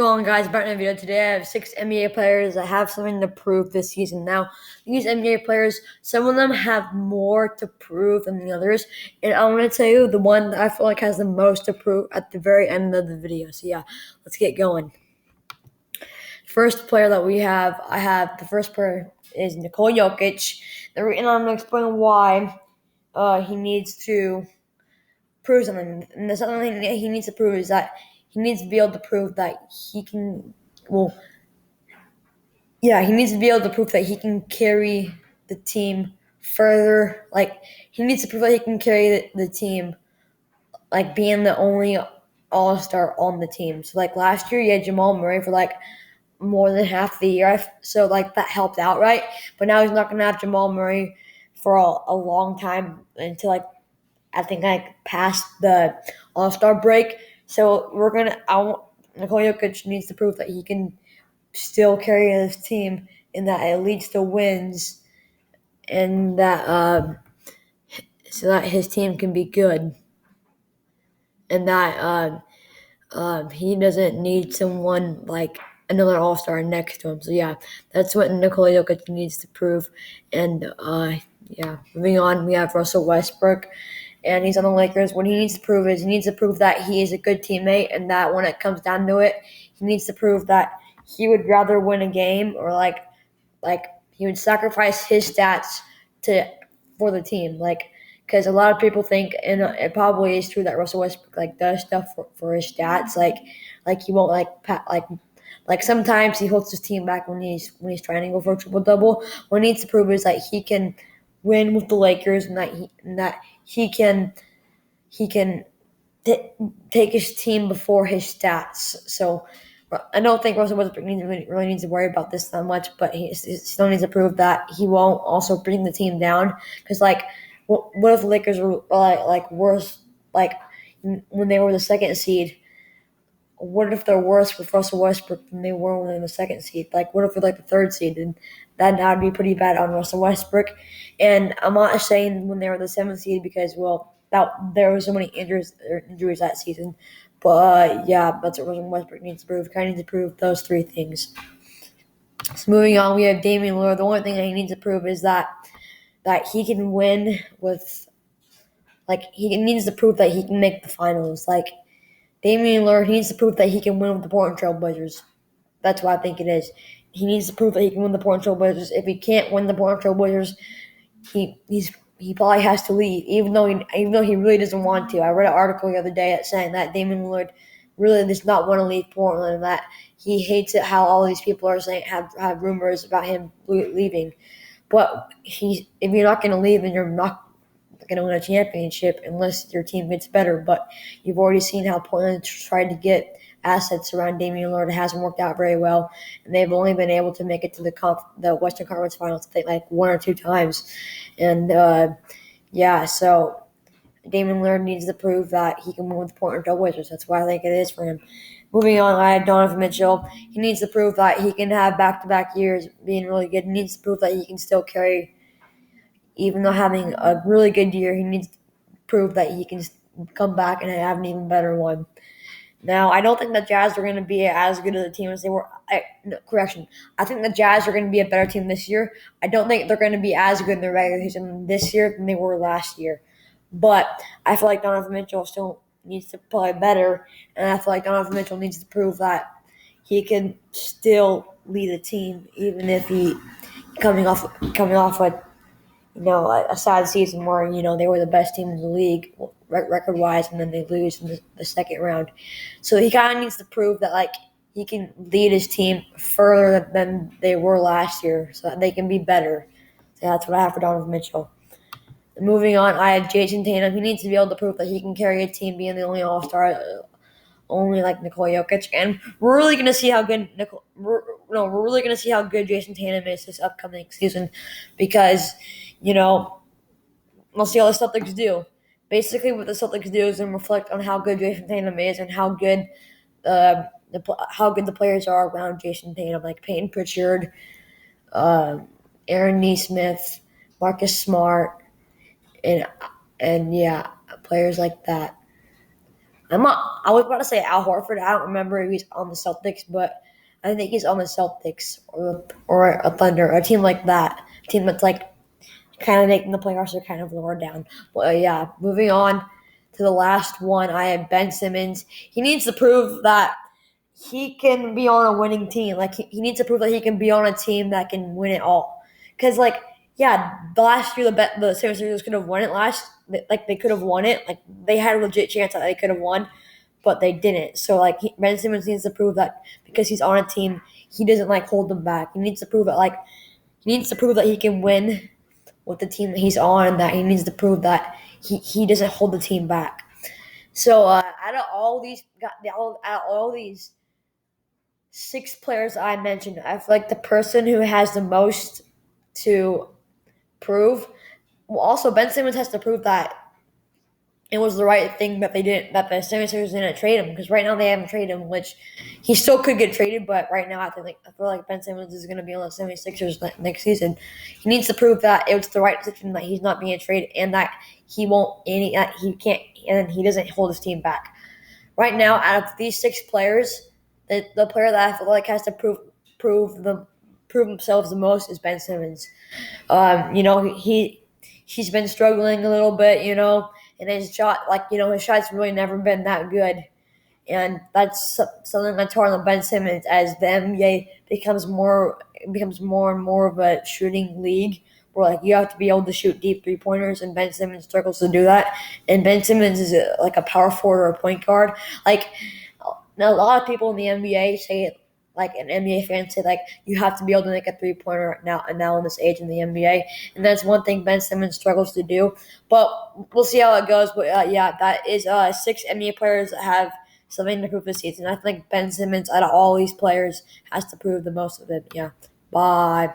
Hello, guys, back in the video. Today I have 6 NBA players that have something to prove this season. Now, these NBA players, some of them have more to prove than the others, and I want to tell you the one that I feel like has the most to prove at the very end of the video. So yeah, let's get going. First player that the first player is Nikola Jokic. And I'm going to explain why he needs to prove something. And the second thing that he needs to prove is that he needs to be able to prove that he can, he needs to be able to prove that he can carry the team further. Like, he needs to prove that he can carry the team, like, being the only all-star on the team. So, like, last year, you had Jamal Murray for, like, more than half the year. So, like, that helped out, right? But now he's not going to have Jamal Murray for a long time until, like, I think, like, past the all-star break. So, Nikola Jokic needs to prove that he can still carry his team and that it leads to wins and that so that his team can be good and that he doesn't need someone like another all-star next to him. So yeah, that's what Nikola Jokic needs to prove. And moving on, we have Russell Westbrook, and he's on the Lakers. What he needs to prove is he needs to prove that he is a good teammate, and that when it comes down to it, he needs to prove that he would rather win a game or like he would sacrifice his stats for the team, because a lot of people think, and it probably is true, that Russell Westbrook does stuff for his stats, like he won't like sometimes he holds his team back when he's trying to go for a triple double. What he needs to prove is that he can win with the Lakers, and that he can take his team before his stats. So I don't think Russell Westbrook really needs to worry about this that much, but he still needs to prove that he won't also bring the team down. Because, what if the Lakers were worse, when they were the second seed? What if they're worse with Russell Westbrook than they were when they were the second seed? Like, what if they're the third seed? And that would be pretty bad on Russell Westbrook. And I'm not saying when they were the seventh seed because, there were so many injuries that season. But that's what Russell Westbrook needs to prove. Kind of needs to prove those three things. So moving on, we have Damian Lillard. The only thing that he needs to prove is that he can win with, he needs to prove that he can make the finals. Damian Lillard needs to prove that he can win with the Portland Trail Blazers. That's what I think it is. He needs to prove that he can win the Portland Trail Blazers. If he can't win the Portland Trail Blazers, he probably has to leave, even though he really doesn't want to. I read an article the other day saying that Damian Lillard really does not want to leave Portland, and that he hates it how all these people are saying have rumors about him leaving. But if you're not going to leave, then you're not going to win a championship unless your team gets better. But you've already seen how Portland tried to get assets around Damian Lillard. It hasn't worked out very well, and they've only been able to make it to the Western Conference Finals, I think, one or two times. And so Damian Lillard needs to prove that he can win with the Portland Trail Blazers. That's why I think it is for him. Moving on, I had Donovan Mitchell. He needs to prove that he can have back-to-back years being really good. He needs to prove that he can still carry. Even though having a really good year, he needs to prove that he can come back and have an even better one. Now, I don't think the Jazz are going to be as good as a team as they were. I think the Jazz are going to be a better team this year. I don't think they're going to be as good in the regular season this year than they were last year. But I feel like Donovan Mitchell still needs to play better, and I feel like Donovan Mitchell needs to prove that he can still lead a team, even if he coming off a sad season where, they were the best team in the league record-wise, and then they lose in the second round. So he kind of needs to prove that, he can lead his team further than they were last year so that they can be better. So that's what I have for Donovan Mitchell. And moving on, I have Jason Tatum. He needs to be able to prove that he can carry a team being the only all-star, only like Nikola Jokic. And we're really going to see how good we're really going to see how good Jason Tatum is this upcoming season, because we'll see how the Celtics do. Basically, what the Celtics do is then reflect on how good Jason Tatum is and how good the players are around Jason Tatum, like Peyton Pritchard, Aaron Nesmith, Marcus Smart, and players like that. I was about to say Al Horford. I don't remember if he's on the Celtics, but I think he's on the Celtics or a Thunder, a team like that. A team that's like kind of making the playoffs are kind of lower down. But yeah, moving on to the last one, I have Ben Simmons. He needs to prove that he can be on a winning team. Like he needs to prove that he can be on a team that can win it all. Because yeah, the last year the 76ers could have won it they could have won it. Like they had a legit chance that they could have won, but they didn't. So Ben Simmons needs to prove that because he's on a team, he doesn't hold them back. He needs to prove that he can win with the team that he's on. That he needs to prove that he doesn't hold the team back. So out of all these six players I mentioned, I feel like the person who has the most to prove. Well, also Ben Simmons has to prove that it was the right thing that the 76ers didn't trade him, because right now they haven't traded him, which he still could get traded, but right now I feel like Ben Simmons is going to be on the 76ers next season. He needs to prove that it was the right decision, that he's not being traded, and that he can't, and he doesn't hold his team back. Right now, out of these six players, the player that I feel like has to prove themselves the most is Ben Simmons. He's been struggling a little bit, and his his shot's really never been that good, and that's something that's hard on Ben Simmons as the NBA becomes more and more of a shooting league, where you have to be able to shoot deep 3-pointers, and Ben Simmons struggles to do that. And Ben Simmons is a power forward or a point guard. Now a lot of people in the NBA say, an NBA fan say, you have to be able to make a 3-pointer now in this age in the NBA, and that's one thing Ben Simmons struggles to do. But we'll see how it goes. But yeah, that is 6 NBA players that have something to prove this season. I think Ben Simmons, out of all these players, has to prove the most of it. Yeah. Bye.